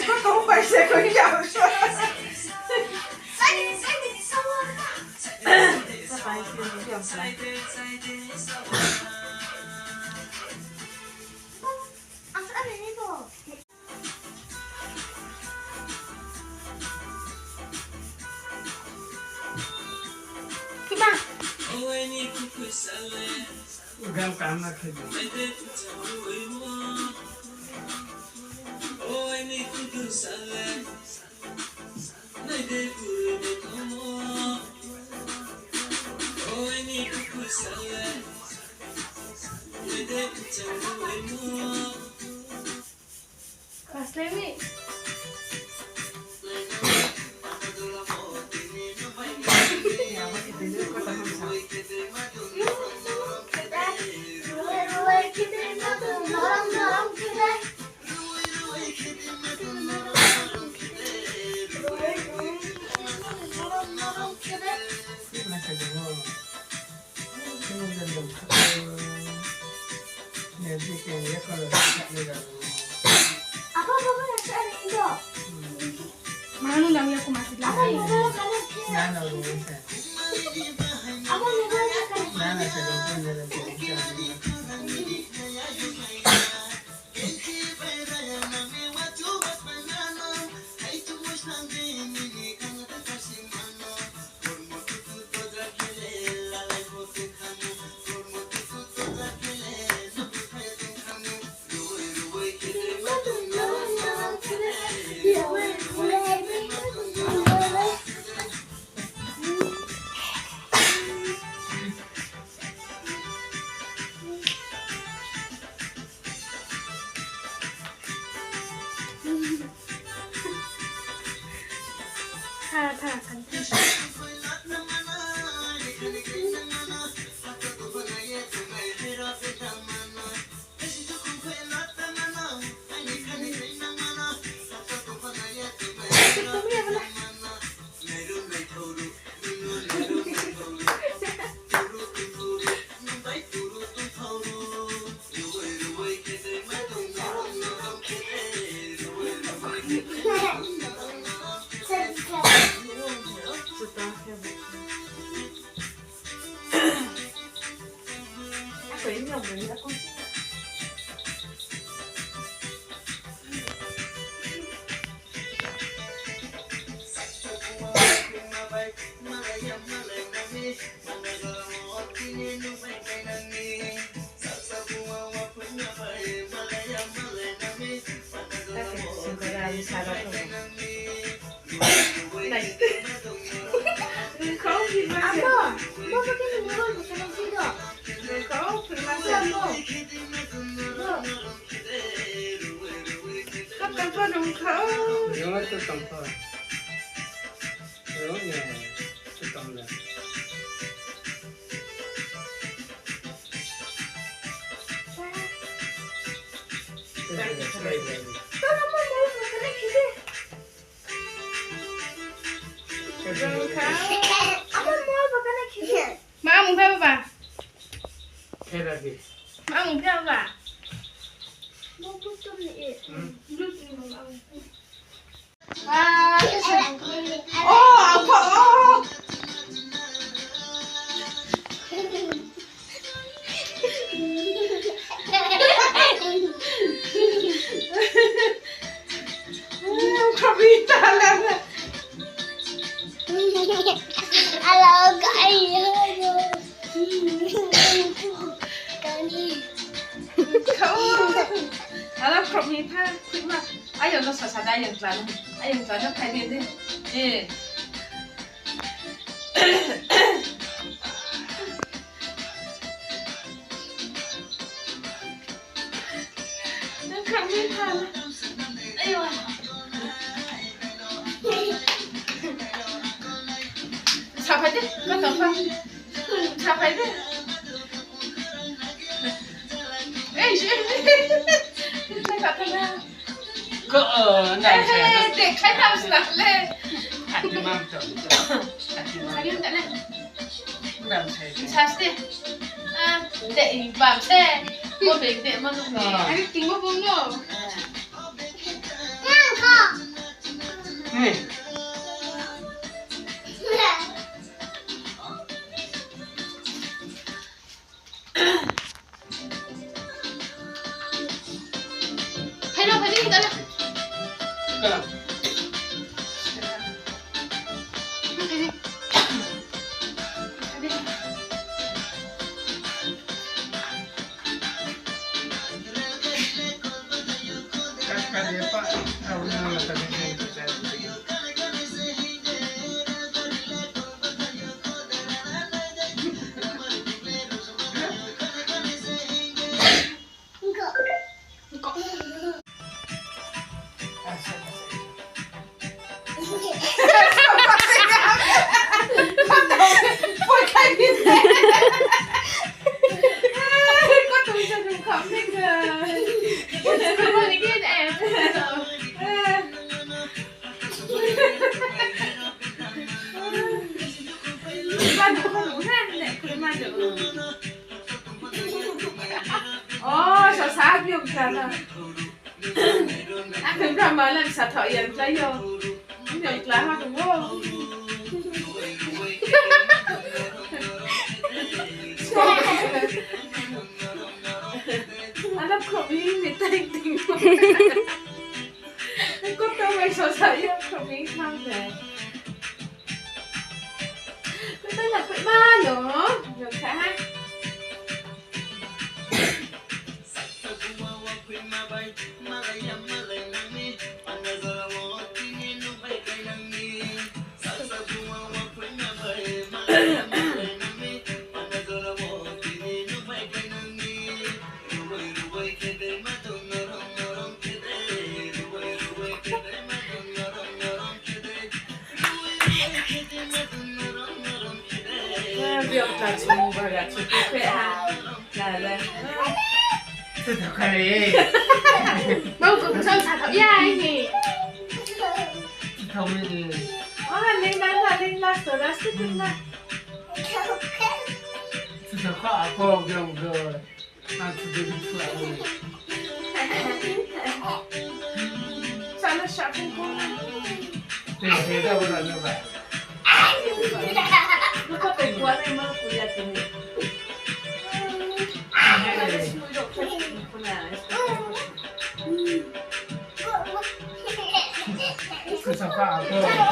cái có tố phải sẽ có dạo sao Gam काम ना खेल Mana lang ako masih lagi. Nana lupa. Nana sedang dalam Má muốn theo bà. Thế là gì? Má muốn theo bà. 아파. 겁이 달라네. Alo cãi Alam 겁이 다. 그만. 아유 너 사사다 연주하는. 아유 저녁 가야 되는데. 예. 너 겁이 달라. 아유. 잡아야 돼? 그거 덮어. 잡아야 돼? 에이씨. 나 같아나. Này để khai thác là lên. hạt thì mang chọn. Khai đi tại này. Làm thế. Sao thế? À, để vào xe. Cô để mà lúc này. Anh tính có vốn rồi. Ngang không? Hey. ให้เราไปที่กันนะ Go. ปวดใครพิเศษก็ต้องจะดูคำให้เธอเป็นคนที่กินแอบบ้านหนูของหนูแน่เนี่ยคุณมาเดี๋ยวอ๋อชาวซาบิวกันอ่ะถึงทำมาแล้วสัตว์ถอยยังใจโยยังกล้ามาถึงว่าAlam ko, may taing-ting mo. Nagkotong may sasayang kami kami. Kita nak pergi mana? Jom kan? Biyoungbroi semua ya, cukup ya. Là Tôi thật hay đi. Bông cũng xong xả thảo dai nhỉ. Không đi. Lên là sửa ra sức là. Tôi thật khó cô gồng rồi. Mà tôi đi được lại. Sao nó sợ không cô? Thì thế đâu là như vậy. Nó có tình quá em mơ của nhà tình. Tôi thật khó cô.